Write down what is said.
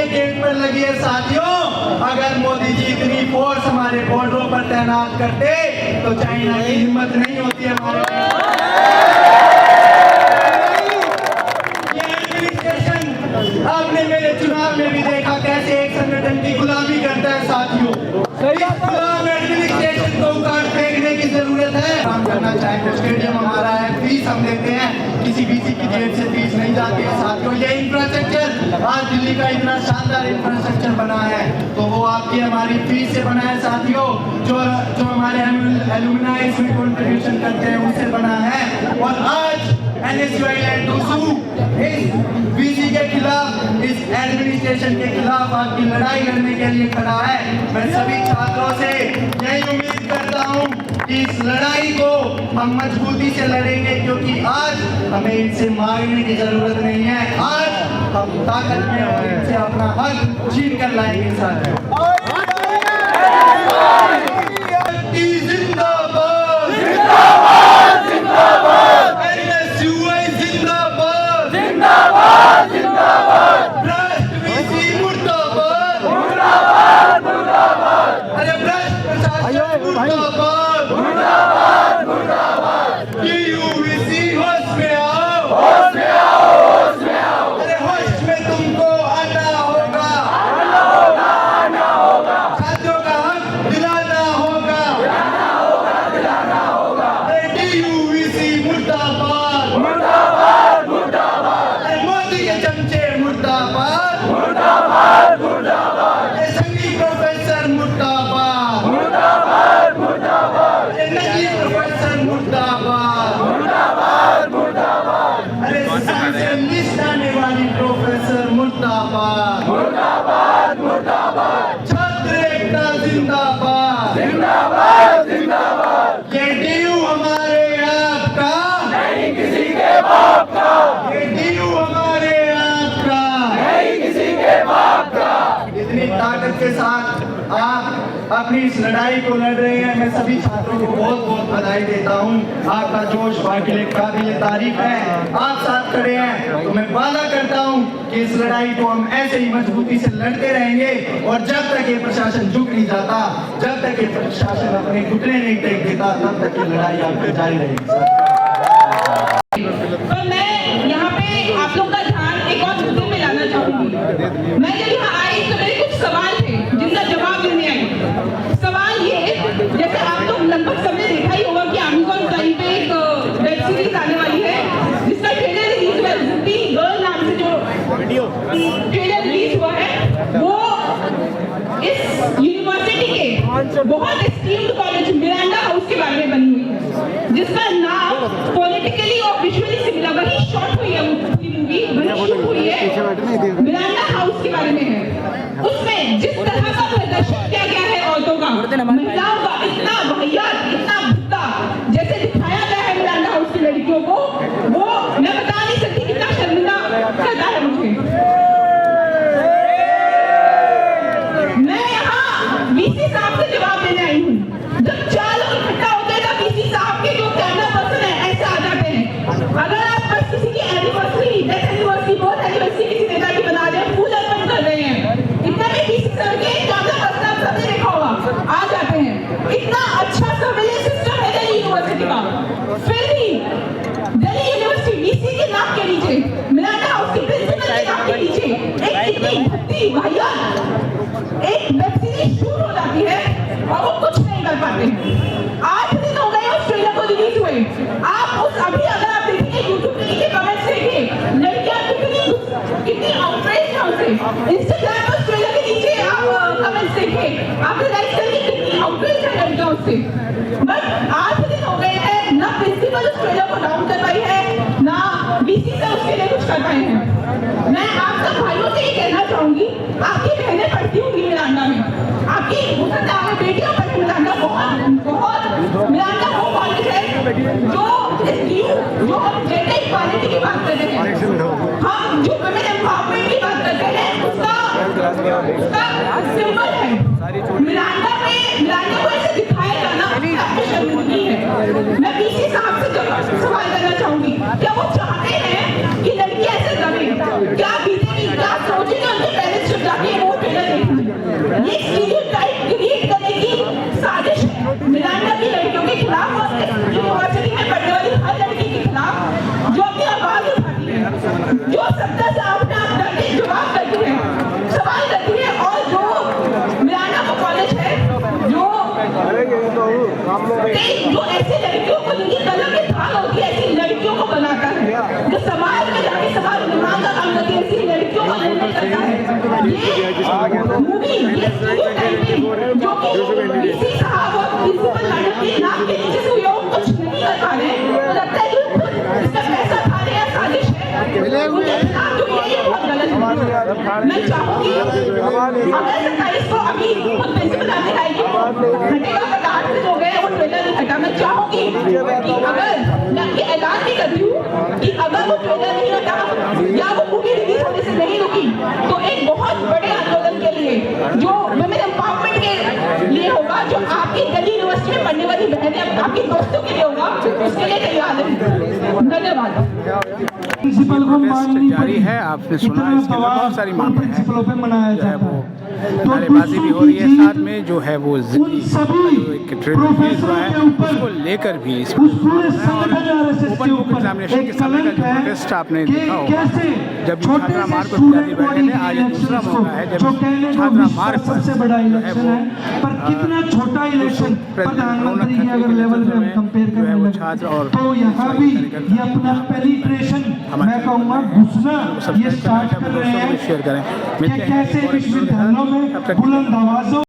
के गेट पर लगी है साथियों। अगर मोदी जी इतनी फोर्स हमारे बॉर्डरों पर तैनात करते तो चाइना की हिम्मत नहीं होती हमारे। ये एडमिनिस्ट्रेशन आपने मेरे चुनाव में भी देखा कैसे एक संगठन की गुलामी करता है साथियों। गुलाम एडमिनिस्ट्रेशन को उखाड़ फेंकने की जरूरत है। काम करना चाहे स्टेडियम हमारा है, फीस हम देते हैं, किसी बीसी की जेब से फीस नहीं जाती है साथियों। ये इंफ्रास्ट्रक्चर आज दिल्ली का इतना शानदार इंफ्रास्ट्रक्चर बना है तो वो आपकी हमारी फीस से बना है साथियों। जो हमारे एलुमनाई इसमें कंट्रीब्यूशन करते हैं उनसे बना है। और आज NSUI एंड टूसू इस बीसी के खिलाफ, इस एडमिनिस्ट्रेशन के खिलाफ आपकी लड़ाई लड़ने के लिए खड़ा है। मैं सभी छात्रों से यही उम्मीद करता हूं कि इस लड़ाई को हम मजबूती से लड़ेंगे, क्योंकि आज हमें इनसे मांगने की जरूरत नहीं है। आज हम ताकत में और इनसे अपना हक छीन कर लाएंगे साथियों। जिंदाबाद जिंदाबाद जिंदाबाद, NSUI जिंदाबाद जिंदाबाद जिंदाबाद, भ्रष्ट वीसी मुर्दाबाद मुर्दाबाद मुर्दाबाद, अरे भ्रष्ट प्रशासन मुर्दाबाद मुर्दाबाद मुर्दाबाद। यूवीसी होश में आओ होश में आओ होश में आओ, अरे होश में तुमको आना होगा आना होगा आना होगा, छात्रों का हक दिलाना होगा दिलाना होगा दिलाना होगा। अरे यूवीसी मुर्दाबाद मुर्दाबाद मुर्दाबाद, अरे मोदी के चमचे मुर्दाबाद मुर्दाबाद मुर्दाबाद, अरे संघी प्रोफेसर मुर्दाबाद मुर्दाबाद मुर्दाबाद, अरे नकली प्रोफेसर मुर्दाबाद मुर्दाबाद मुर्दाबाद, अरे सबसे लिस्ट आने वाली प्रोफेसर मुर्दाबाद मुर्दाबाद मुर्दाबाद। छात्र एकता जिंदाबाद जिंदाबाद जिंदाबाद, ये डीयू हमारे आपका नहीं किसी के बाप का, ये डीयू हमारे आपका नहीं किसी के बाप का। इतनी ताकत के साथ आप अपनी इस लड़ाई को लड़ रहे हैं। मैं सभी छात्रों को बहुत बहुत बधाई देता हूँ। आपका जोश वाकई काबिल तारीफ है। आप साथ खड़े हैं तो मैं वादा करता हूँ कि इस लड़ाई को हम ऐसे ही मजबूती से लड़ते रहेंगे और जब तक ये प्रशासन झुक नहीं जाता, जब तक ये प्रशासन अपने घुटने नहीं टेक देता, तब तक ये लड़ाई आपकी जारी रहेगी। तो मैं यहाँ पे आप लोग का ध्यान एक और मुद्दे में लाना चाहूंगी। मैं जब यहाँ आई तो मेरे कुछ सवाल थे जिनका जवाब देने आई। सवाल ये, जैसे आप लोग लगभग सबने देखा ही होगा कि अमेज़न प्राइम पे एक वेब सीरीज आने वाली है जिसका ट्रेलर रिलीज हुआ है। ज़िंदगी गर्ल नाम से जो ट्रेलर रिलीज हुआ है वो इस यूनिवर्सिटी के बहुत एस्टीम्ड कॉलेज मिरांडा हाउस के बारे में बनी हुई है, जिसका नाम पॉलिटिकली और विजुअली सिमिलर, वही शॉट हुई है मूवी, वही शूट हुई है, मिरांडा हाउस के बारे में है। उसमें जिस तरह का प्रदर्शन किया गया है औरतों का, महिलाओं का, इतना वाहियात, इतना भद्दा जैसे दिखाया गया है मिरांडा हाउस की लड़कियों को, वो मैं बता नहीं सकती कितना शर्मिंदा करता है मुझे। मैं यहाँ वीसी साहब से जवाब देने आई हूँ। जब 4 लोग इकट्ठा होते हैं तब वीसी साहब के जो कैमरा पर्सन है ऐसे आ जाते हैं। अगर आप बस किसी की एनिवर्सरी, डेथ एनिवर्सरी, बहुत एनिवर्सरी किसी नेता की बना रहे हैं, फूल अर्पण कर रहे हैं, इतना भी वीसी सर के कैमरा पर्सन आप सबने देखा होगा, आ जाते हैं। इतना अच्छा सर्विलेंस सिस्टम है दिल्ली यूनिवर्सिटी का, फिर भी दिल्ली यूनिवर्सिटी वीसी के नाम के नीचे, मिरांडा हाउस के प्रिंसिपल के नाम के नीचे एक इतनी भद्दी वाहियात एक वेब सीरीज शूट हो जाती है और वो कुछ नहीं कर पाते हैं। 8 दिन हो गए उस ट्रेलर को रिलीज हुए। आप उस अभी अगर आप देखेंगे यूट्यूब पे नीचे कमेंट्स देखिए, लड़कियां कितनी आउटरेज हैं उसे। इंस्टाग्राम पर उस ट्रेलर के नीचे आप कमेंट्स देखिए, आप रियलाइज करेंगे कितनी आउटरेज है लड़कियां उससे। बट 8 दिन हो गए हैं, ना प्रिंसिपल उस ट्रेलर को डाउन कर पाई है, ना वीसी से उसके लिए कुछ कर पाए हैं। मैं आप सब भाइयों से ये कहना चाहूंगी, आपकी बहनें पढ़ती होंगी मिरांडा में, आपकी बेटियां पढ़ती मिरांडा, बहुत मिरांडा वो कॉलेज है जो हम जेंडर इक्वालिटी की बात कर रहे हैं, हम जो वुमेन एम्पावरमेंट की बात करते हैं, उसका सिंबल है। मिरांडा को ऐसे दिखाया जाना आपकी शर्मिंदगी है। मैं वीसी साहब से सवाल करना चाहूंगी, क्या वो चाहते हैं कि लड़की ऐसे दबे? क्या बीतेगी, क्या सोचेंगे उनके पेरेंट्स जब जाके जो सत्ता से अपने आप डरते जवाब करती है, सवाल करती है। और जो मिराना का कॉलेज है, जो ऐसी लड़कियों को जिनकी कलम में धार होती है, ऐसी लड़कियों को बनाता है, जो समाज में जाके समाज निर्माण का काम करती है, ऐसी लड़कियों को निर्णय करता है। ये मूवी, ये स्टीरियोटाइपिंग जो कि डीसी साहब और प्रिंसिपल मैडम के नाम के नीचे से ये कुछ नहीं कर पा रहे हैं, तो लगता है कि इसका पैसा खा रहे हैं, साजिश है। उनके खिलाफ जो ये बहुत गलत है। मैं चाहूंगी अगर 27 को अभी खुद प्रिंसिपल आने आएगी, हटेगा प्रकार से हो गए वो ट्रेलर नहीं हटा। मैं चाहूंगी कि अगर मैं ये ऐलान भी करती हूँ कि अगर वो ट्रेलर नहीं हटा या वो मूवी रिलीज होने से नहीं रुकी, तो एक बहुत बड़े आंदोलन के लिए जो वुमेन एम्पावरमेंट के लिए होगा, जो आपकी दिल्ली यूनिवर्सिटी में पढ़ने वाली बहनें आपकी दोस्तों के लिए होगा, उसके लिए तैयार है। धन्यवाद। प्रिंसिपल को मांगनी जारी है, आपने सुना है, इसके अंदर बहुत सारी मांगें हैं, प्रिंसिपलों पे मनाया जो है जाता वो है। नारेबाजी भी हो रही है, साथ में जो है वो उन जिंदगी सभी एक ट्रेनिंग फेज हुआ है, उसको लेकर भी उस पूरे संगठन आरएसएस के ओपन बुक ऊपर एग्जामिनेशन के एक समय का कलंक जो है प्रोटेस्ट आपने कि देखा होगा, कैसे जब छोटे छात्रा से मार्ग पर स्टूडेंट बैठे बॉडी थे, आज दूसरा इलेक्शंस मौका है को जब जो कहने को छात्रा विश्व मार्ग का पर सबसे बड़ा जो है इलेक्शन वो है, पर कितना छोटा इलेक्शन प्रधानमंत्री के अगर लेवल पे हम कंपेयर जो है करने वो लगे छात्र और तो यहाँ भी ये अपना पेनिट्रेशन मैं कहूँगा घुसना ये स्टार्ट कर रहे हैं शेयर करें। कि कैसे विश्वविद्यालयों में बुलंद आवाजों